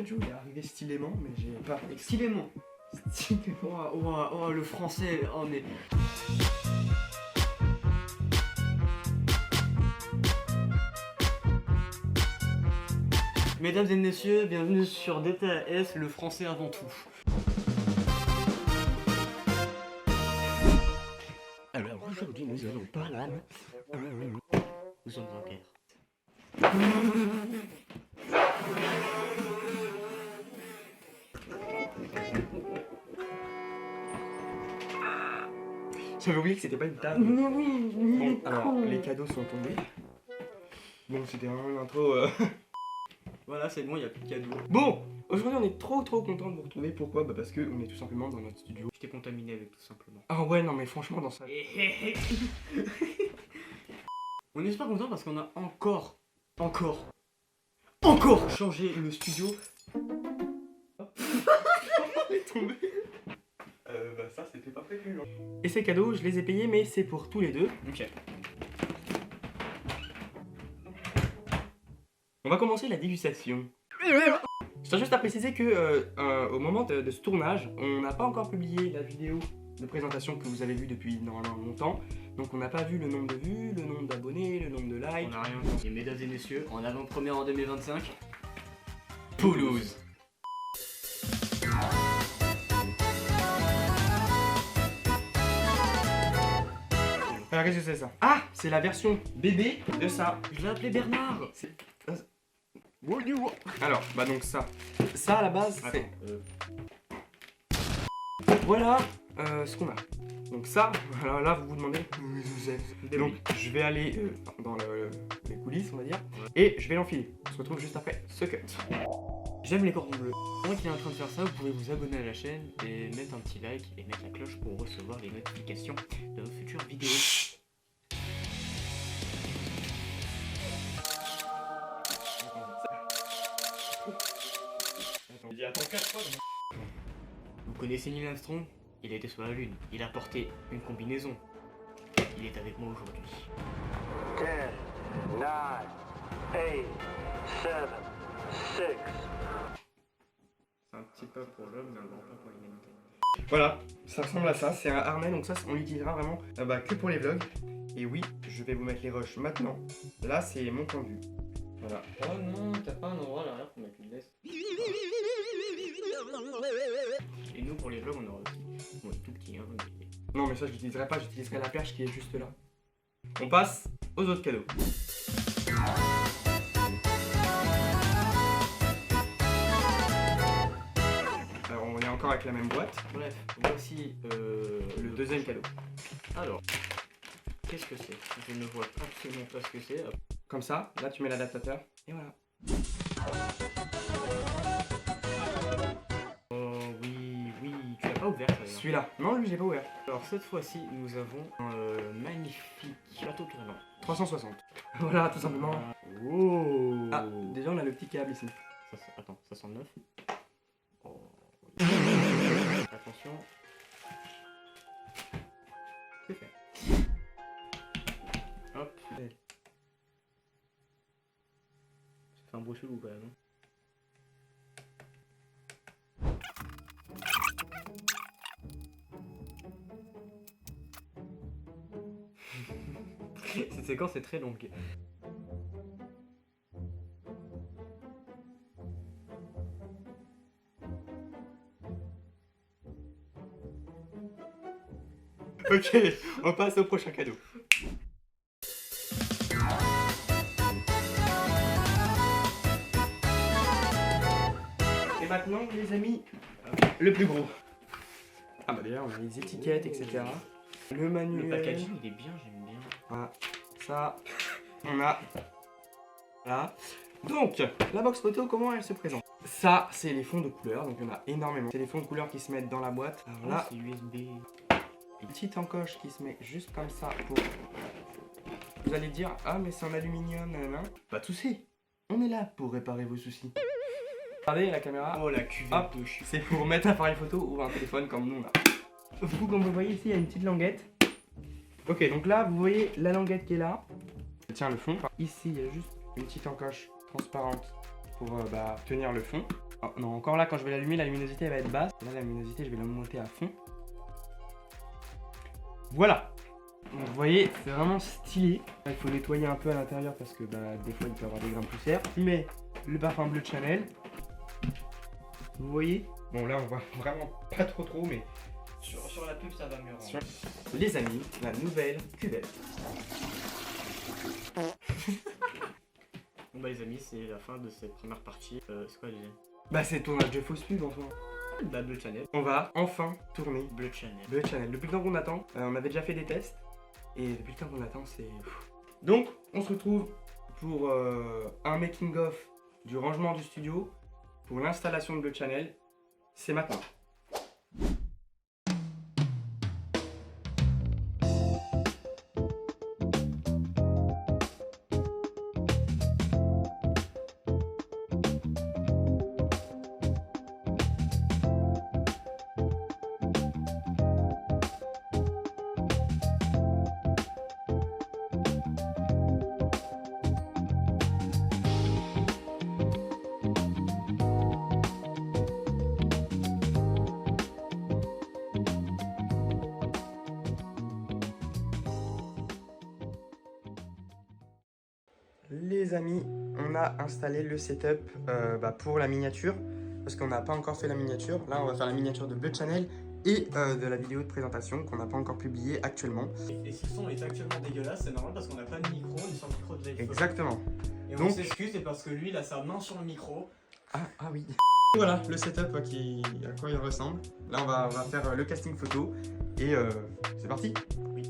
fait, je voulais arriver stylément, mais j'ai pas. Stylément. Stylément. Oh, le français, oh mais... Mesdames et messieurs, bienvenue sur DTAS, le français avant tout. Alors aujourd'hui nous allons parler... Nous sommes en guerre. J'avais oublié que c'était pas une table. Bon, alors les cadeaux sont tombés. Bon, c'était vraiment une intro. Voilà, c'est bon, il n'y a plus de cadeaux. Bon, aujourd'hui on est trop content de vous retrouver. Pourquoi? Bah parce que on est tout simplement dans notre studio. Je t'ai contaminé avec tout simplement. Ah ouais, non mais franchement dans ça. On est super content parce qu'on a encore changé le studio. Elle est tombée. Bah ça c'était pas prévu. Hein. Et ces cadeaux, je les ai payés, mais c'est pour tous les deux. Ok. On va commencer la dégustation. Je tiens juste à préciser que au moment de ce tournage, on n'a pas encore publié la vidéo de présentation que vous avez vue depuis normalement longtemps. Donc on n'a pas vu le nombre de vues, le nombre d'abonnés, le nombre de likes. On n'a rien vu. Et mesdames et messieurs, en avant-première en 2025, Poulouse. Alors qu'est-ce que c'est ça? Ah, c'est la version bébé de ça. Je l'ai appelé Bernard. Alors, bah donc ça. Ça à la base, c'est... Attends, Voilà ce qu'on a. Donc ça, alors là vous vous demandez... Donc je vais aller dans les coulisses on va dire. Et je vais l'enfiler. On se retrouve juste après ce cut. J'aime les cordons bleus. Pendant qu'il est en train de faire ça, vous pouvez vous abonner à la chaîne et mettre un petit like et mettre la cloche pour recevoir les notifications de nos futures vidéos. Vous connaissez Neil Armstrong? Il a été sur la Lune. Il a porté une combinaison. Il est avec moi aujourd'hui. 10, 9, 8, 7, 6. C'est un petit pas pour l'homme, mais un grand pas pour l'humanité. Voilà, ça ressemble à ça. C'est un harnais, donc ça on l'utilisera vraiment que pour les vlogs. Et oui, je vais vous mettre les rushs maintenant. Là c'est mon point de vue. Voilà. Oh non, t'as pas un endroit à l'arrière pour mettre une veste. Et nous pour les vlogs on aura aussi. Bon, il est tout petit hein. Mais... Non mais ça je l'utiliserai pas, j'utiliserai la perche qui est juste là. On passe aux autres cadeaux. Alors on est encore avec la même boîte. Bref, voici Le deuxième cadeau. Alors, qu'est-ce que c'est? Je ne vois absolument pas ce que c'est. Comme ça, là tu mets l'adaptateur. Et voilà. Oh oui, tu l'as pas ouvert ça d'ailleurs. Celui-là. Non lui j'ai pas ouvert. Alors cette fois-ci, nous avons un magnifique plateau tournant. 360. Voilà tout simplement. Oh. Ah, déjà on a le petit câble ici. Attends, ça sent neuf. Oh. Attention. C'est fait. Hop. Ça fait un beau chelou quand même. Cette séquence est très longue. Ok, on passe au prochain cadeau. Et maintenant les amis, le plus gros. Ah bah d'ailleurs on a les étiquettes etc. Le manuel. Le packaging il est bien, j'aime bien. Voilà, ça, on a là. Donc, la box photo, comment elle se présente? Ça, c'est les fonds de couleur, donc il y en a énormément. C'est les fonds de couleur qui se mettent dans la boîte. Alors là, c'est USB. une petite encoche qui se met juste comme ça pour... Vous allez dire, ah mais c'est en aluminium, nanana. Pas de soucis, on est là pour réparer vos soucis. Regardez la caméra. Oh la cuvette. Hop, c'est pour mettre un appareil photo ou un téléphone comme nous on a. Du coup, comme vous voyez ici, il y a une petite languette. Ok, donc là, vous voyez la languette qui est là. Tiens, le fond. Ici, il y a juste une petite encoche transparente pour tenir le fond. Oh, non, encore là, quand je vais l'allumer, la luminosité elle va être basse. Là, la luminosité, je vais la monter à fond. Voilà. Donc, vous voyez, c'est vraiment stylé. Là, il faut nettoyer un peu à l'intérieur parce que bah, des fois, il peut y avoir des grains de poussière. Je mets le parfum bleu de Chanel. Vous voyez? Bon, là, on voit vraiment pas trop, mais... Sur la pub, ça va mieux rendre. Les amis, la nouvelle cuvette. Bon bah les amis, c'est la fin de cette première partie. C'est quoi les amis? Bah, c'est le tournage de fausse pub, enfin. Bah Bleu Channel. On va enfin tourner Bleu Channel. Bleu Channel. Depuis le temps qu'on attend, on avait déjà fait des tests. Et depuis le temps qu'on attend, c'est... Donc, on se retrouve pour un making-of du rangement du studio, pour l'installation de Bleu Channel. C'est maintenant. Les amis, on a installé le setup pour la miniature, parce qu'on n'a pas encore fait la miniature. Là, on va faire la miniature de Bleu Channel et de la vidéo de présentation qu'on n'a pas encore publiée actuellement. Et si le son est actuellement dégueulasse, c'est normal parce qu'on n'a pas de micro, on est sur le micro de l'iPhone. Exactement. Et Donc- on s'excuse, c'est parce que lui, il a sa main sur le micro. Ah oui. Voilà le setup à quoi il ressemble. Là, on va faire le casting photo et c'est parti. Oui.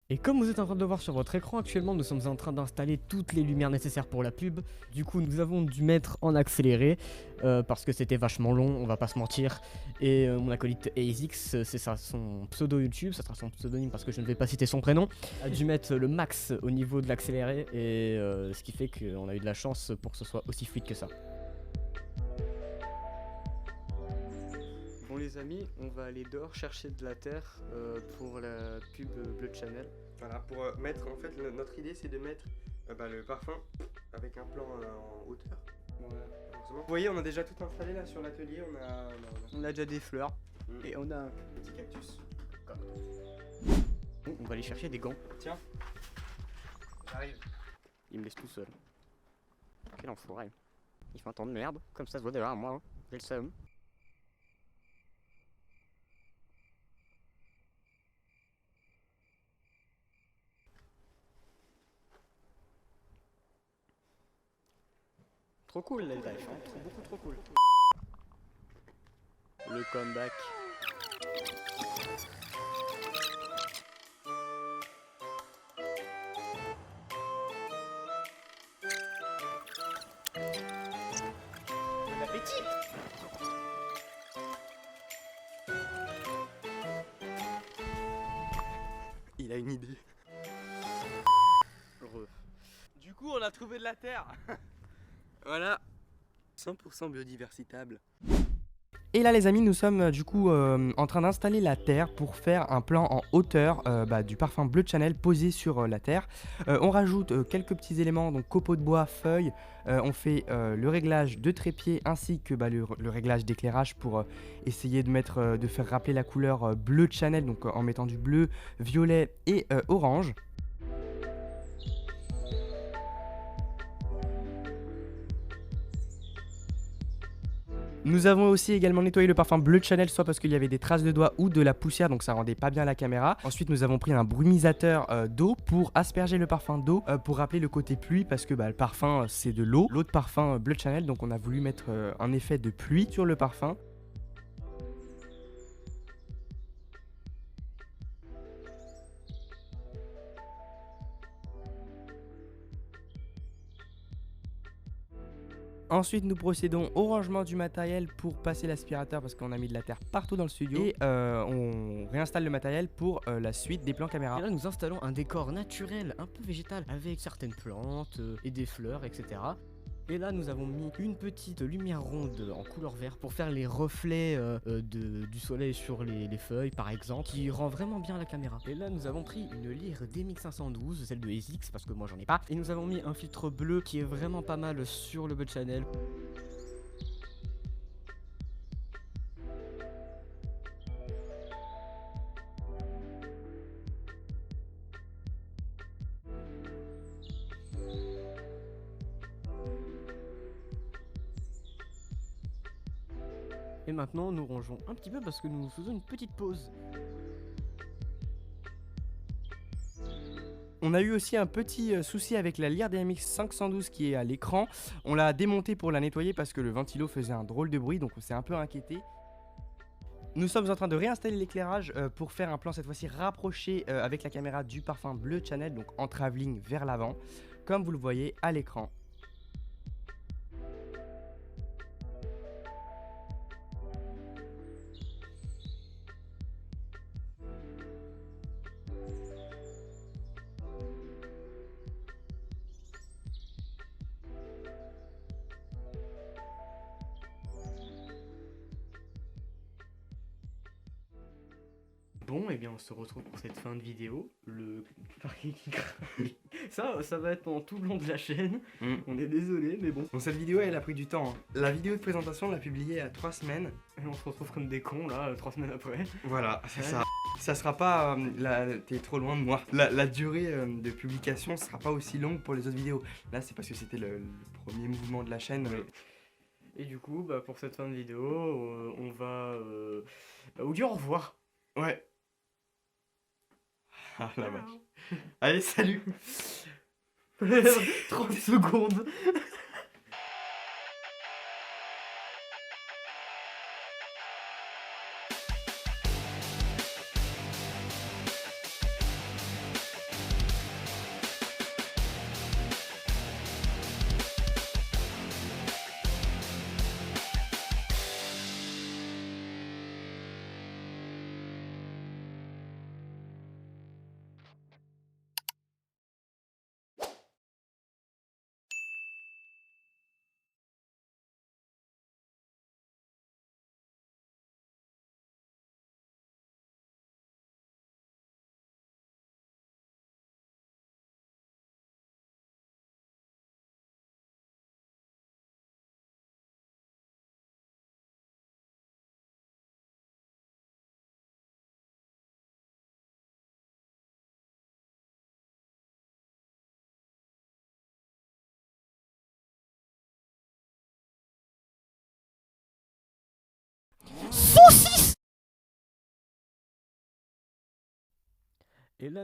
Et comme vous êtes en train de le voir sur votre écran, actuellement nous sommes en train d'installer toutes les lumières nécessaires pour la pub. Du coup nous avons dû mettre en accéléré parce que c'était vachement long, on va pas se mentir. Et mon acolyte ASX, c'est ça son pseudo YouTube, ça sera son pseudonyme parce que je ne vais pas citer son prénom, a dû mettre le max au niveau de l'accéléré et ce qui fait qu'on a eu de la chance pour que ce soit aussi fluide que ça. Bon les amis, on va aller dehors chercher de la terre pour la pub Bleu Channel. Voilà, pour mettre, en fait, notre idée c'est de mettre le parfum avec un plan en hauteur. Voilà. Vous voyez, on a déjà tout installé là sur l'atelier, On a déjà des fleurs Mm. et on a un petit cactus. Bon, on va aller chercher des gants. Tiens, j'arrive. Il me laisse tout seul. Quel enfoiré. Il fait un temps de merde, comme ça se voit derrière moi, hein. J'ai le seum. Trop cool la life, hein. Beaucoup trop cool. Le comeback. Bon appétit. Il a une idée. Heureux. Du coup, on a trouvé de la terre. Voilà. 100% biodiversitable. Et là les amis, nous sommes du coup en train d'installer la terre pour faire un plan en hauteur du parfum Bleu Channel posé sur la terre. On rajoute quelques petits éléments, donc copeaux de bois, feuilles. On fait le réglage de trépied ainsi que le réglage d'éclairage pour essayer de faire rappeler la couleur Bleu Channel, donc en mettant du bleu, violet et orange. Nous avons aussi également nettoyé le parfum bleu Chanel, soit parce qu'il y avait des traces de doigts ou de la poussière, donc ça rendait pas bien la caméra. Ensuite, nous avons pris un brumisateur d'eau pour asperger le parfum d'eau, pour rappeler le côté pluie, parce que le parfum c'est de l'eau de parfum bleu Chanel, donc on a voulu mettre un effet de pluie sur le parfum. Ensuite, nous procédons au rangement du matériel pour passer l'aspirateur parce qu'on a mis de la terre partout dans le studio. Et on réinstalle le matériel pour la suite des plans caméra. Et là, nous installons un décor naturel, un peu végétal, avec certaines plantes et des fleurs, etc. Et là, nous avons mis une petite lumière ronde en couleur vert pour faire les reflets du soleil sur les feuilles, par exemple, qui rend vraiment bien la caméra. Et là, nous avons pris une lyre DMX512, celle de SX, parce que moi j'en ai pas. Et nous avons mis un filtre bleu qui est vraiment pas mal sur le Bleu Chanel. Et maintenant, nous rangeons un petit peu parce que nous faisons une petite pause. On a eu aussi un petit souci avec la lyre DMX 512 qui est à l'écran. On l'a démontée pour la nettoyer parce que le ventilo faisait un drôle de bruit, donc on s'est un peu inquiété. Nous sommes en train de réinstaller l'éclairage pour faire un plan cette fois-ci rapproché avec la caméra du parfum bleu Chanel, donc en travelling vers l'avant, comme vous le voyez à l'écran. Bon, et bien on se retrouve pour cette fin de vidéo. Le parquet qui craque. Ça va être pendant tout le long de la chaîne. On est désolé, mais bon. Bon, cette vidéo elle a pris du temps. La vidéo de présentation on l'a publiée il y a 3 semaines. Et on se retrouve comme des cons là, 3 semaines après. Voilà, c'est ça. Ça sera pas. T'es trop loin de moi. La durée de publication sera pas aussi longue pour les autres vidéos. Là, c'est parce que c'était le premier mouvement de la chaîne. Et du coup, pour cette fin de vidéo, on va vous dire au revoir. Ouais. Ah la vache. Allez, salut. 30 secondes. Saucisse!